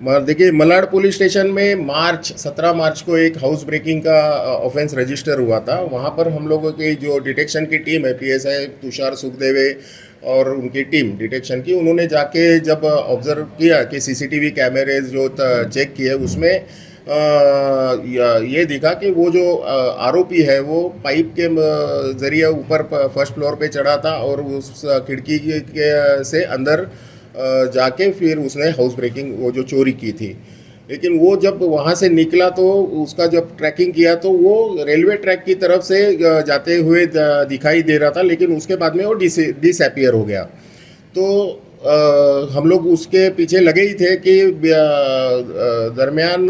देखिए, Malad police station में 17 मार्च को एक हाउस ब्रेकिंग का ऑफेंस रजिस्टर हुआ था। वहाँ पर हम लोगों की जो डिटेक्शन की टीम है, पीएसआई तुषार सुखदेवे और उनकी टीम डिटेक्शन की, उन्होंने जाके जब ऑब्जर्व किया कि सीसीटीवी कैमरेज जो चेक किए उसमें ये दिखा कि वो जो आरोपी है वो पाइप के ज़रिए ऊपर फर्स्ट फ्लोर पे चढ़ा था और उस खिड़की के से अंदर जाके फिर उसने हाउस ब्रेकिंग वो जो चोरी की थी। लेकिन वो जब वहाँ से निकला तो उसका जब ट्रैकिंग किया तो वो रेलवे ट्रैक की तरफ से जाते हुए दिखाई दे रहा था, लेकिन उसके बाद में वो डिसअपियर हो गया। तो हम लोग उसके पीछे लगे ही थे कि दरमियान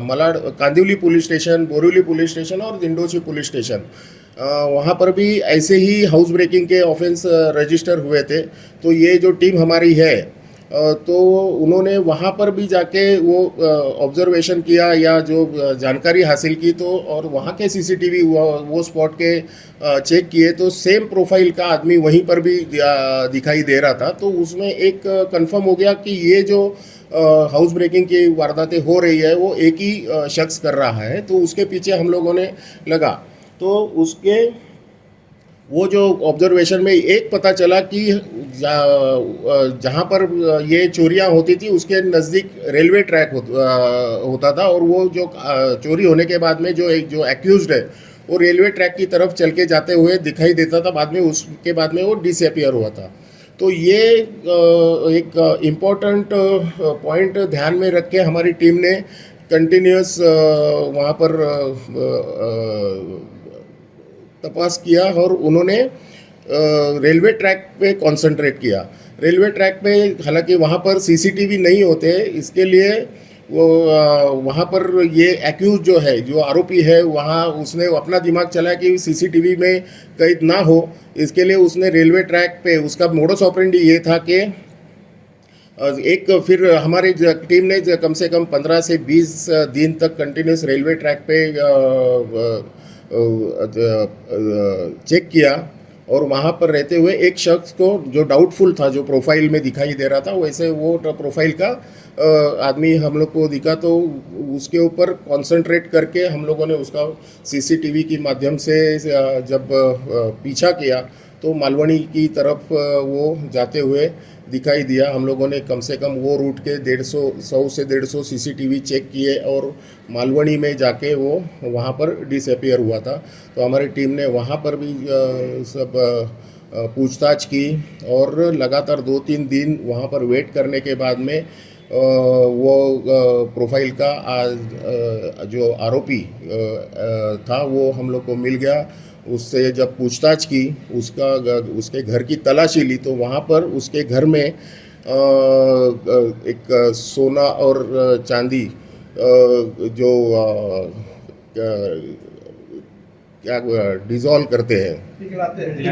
Malad Kandivali police station, Borivali police station और दिंडोशी पुलिस स्टेशन, वहाँ पर भी ऐसे ही हाउस ब्रेकिंग के ऑफेंस रजिस्टर हुए थे। तो ये जो टीम हमारी है, तो उन्होंने वहाँ पर भी जाके वो ऑब्जर्वेशन किया या जो जानकारी हासिल की, तो और वहाँ के सीसीटीवी वो स्पॉट के चेक किए तो सेम प्रोफाइल का आदमी वहीं पर भी दिखाई दे रहा था। तो उसमें एक कंफर्म हो गया कि ये जो हाउस ब्रेकिंग की वारदातें हो रही है वो एक ही शख्स कर रहा है। तो उसके पीछे हम लोगों ने लगा, तो उसके वो जो ऑब्जर्वेशन में एक पता चला कि जहाँ पर ये चोरियाँ होती थी उसके नज़दीक रेलवे ट्रैक होता था, और वो जो चोरी होने के बाद में जो एक जो एक्यूज्ड है वो रेलवे ट्रैक की तरफ चल के जाते हुए दिखाई देता था। बाद में उसके बाद में वो डिसअपियर हुआ था। तो ये एक इम्पोर्टेंट पॉइंट ध्यान में रख के हमारी टीम ने कंटिन्यूस वहाँ पर तपास किया और उन्होंने रेलवे ट्रैक पे कंसंट्रेट किया। रेलवे ट्रैक पे हालांकि वहाँ पर सीसीटीवी नहीं होते, इसके लिए वो वहाँ पर ये एक्यूज जो है, जो आरोपी है, वहाँ उसने अपना दिमाग चलाया कि सीसीटीवी में कैद ना हो। इसके लिए उसने रेलवे ट्रैक पे उसका मोडस ऑपरेंडी ये था कि एक फिर हमारी टीम ने कम से कम 15 से 20 दिन तक कंटिन्यूस रेलवे ट्रैक पे चेक किया, और वहाँ पर रहते हुए एक शख्स को जो डाउटफुल था, जो प्रोफाइल में दिखाई दे रहा था, वैसे वो प्रोफाइल का आदमी हम लोग को दिखा। तो उसके ऊपर कंसंट्रेट करके हम लोगों ने उसका सीसीटीवी की माध्यम से जब पीछा किया तो मालवनी की तरफ वो जाते हुए दिखाई दिया। हम लोगों ने कम से कम वो रूट के 100 से 150 सीसीटीवी चेक किए और मालवनी में जाके वो वहाँ पर डिसअपियर हुआ था। तो हमारी टीम ने वहाँ पर भी सब पूछताछ की, और लगातार 2-3 दिन वहाँ पर वेट करने के बाद में वो प्रोफाइल का जो आरोपी था वो हम लोग को मिल गया। उससे जब पूछताछ की, उसके घर की तलाशी ली, तो वहाँ पर उसके घर में एक सोना और चांदी जो क्या डिज़ोल्व करते हैं,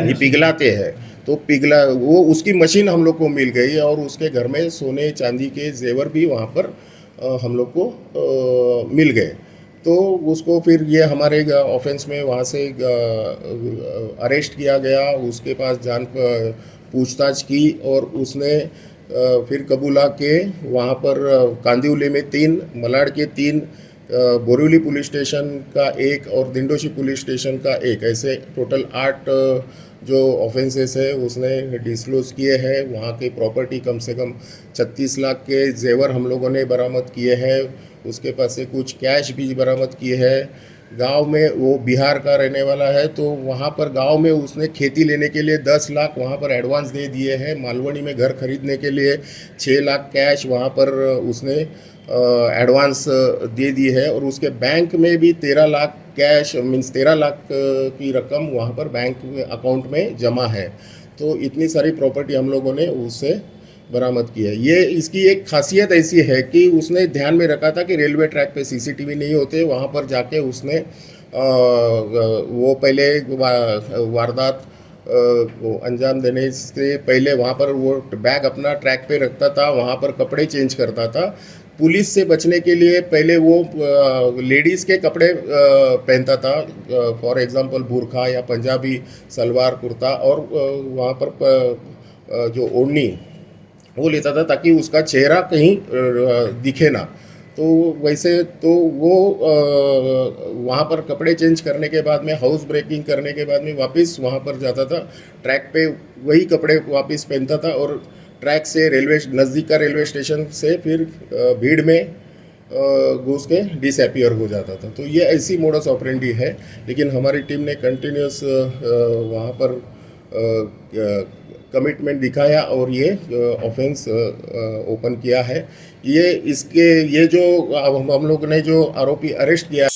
ये पिघलाते हैं, तो पिघला वो उसकी मशीन हम लोग को मिल गई, और उसके घर में सोने चांदी के जेवर भी वहाँ पर हम लोग को मिल गए। तो उसको फिर ये हमारे ऑफेंस में वहाँ से अरेस्ट किया गया। उसके पास पूछताछ की, और उसने फिर कबूला के वहाँ पर कांदिवली में 3, मलाड के 3, बोरिवली पुलिस स्टेशन का 1 और दिंडोशी पुलिस स्टेशन का 1, ऐसे टोटल 8 जो ऑफेंसेस है उसने डिस्क्लोज किए हैं। वहाँ की प्रॉपर्टी कम से कम 36 लाख के जेवर हम लोगों ने बरामद किए हैं। उसके पास से कुछ कैश भी बरामद किए हैं। गांव में वो बिहार का रहने वाला है, तो वहाँ पर गांव में उसने खेती लेने के लिए 10 लाख वहाँ पर एडवांस दे दिए हैं। मालवनी में घर खरीदने के लिए 6 लाख कैश वहाँ पर उसने एडवांस दे दी है, और उसके बैंक में भी 13 लाख कैश मीन्स 13 लाख की रकम वहाँ पर बैंक में अकाउंट में जमा है। तो इतनी सारी प्रॉपर्टी हम लोगों ने उससे बरामद की है। ये इसकी एक खासियत ऐसी है कि उसने ध्यान में रखा था कि रेलवे ट्रैक पे सीसीटीवी नहीं होते, वहाँ पर जाके उसने वो पहले वारदात वो अंजाम देने से पहले वहाँ पर वो बैग अपना ट्रैक पे रखता था, वहाँ पर कपड़े चेंज करता था। पुलिस से बचने के लिए पहले वो लेडीज़ के कपड़े पहनता था, फॉर एग्जांपल बुरखा या पंजाबी सलवार कुर्ता, और वहाँ पर जो ओढ़नी वो लेता था ताकि उसका चेहरा कहीं दिखे ना। तो वैसे तो वो वहाँ पर कपड़े चेंज करने के बाद में, हाउस ब्रेकिंग करने के बाद में वापस वहाँ पर जाता था, ट्रैक पे वही कपड़े वापस पहनता था और ट्रैक से रेलवे नज़दीक का रेलवे स्टेशन से फिर भीड़ में घुस के डिसअपियर हो जाता था। तो ये ऐसी मोडस ऑपरेंडी है, लेकिन हमारी टीम ने कंटिन्यूस वहाँ पर कमिटमेंट दिखाया और ये ऑफेंस ओपन किया है। ये जो हम लोग ने जो आरोपी अरेस्ट किया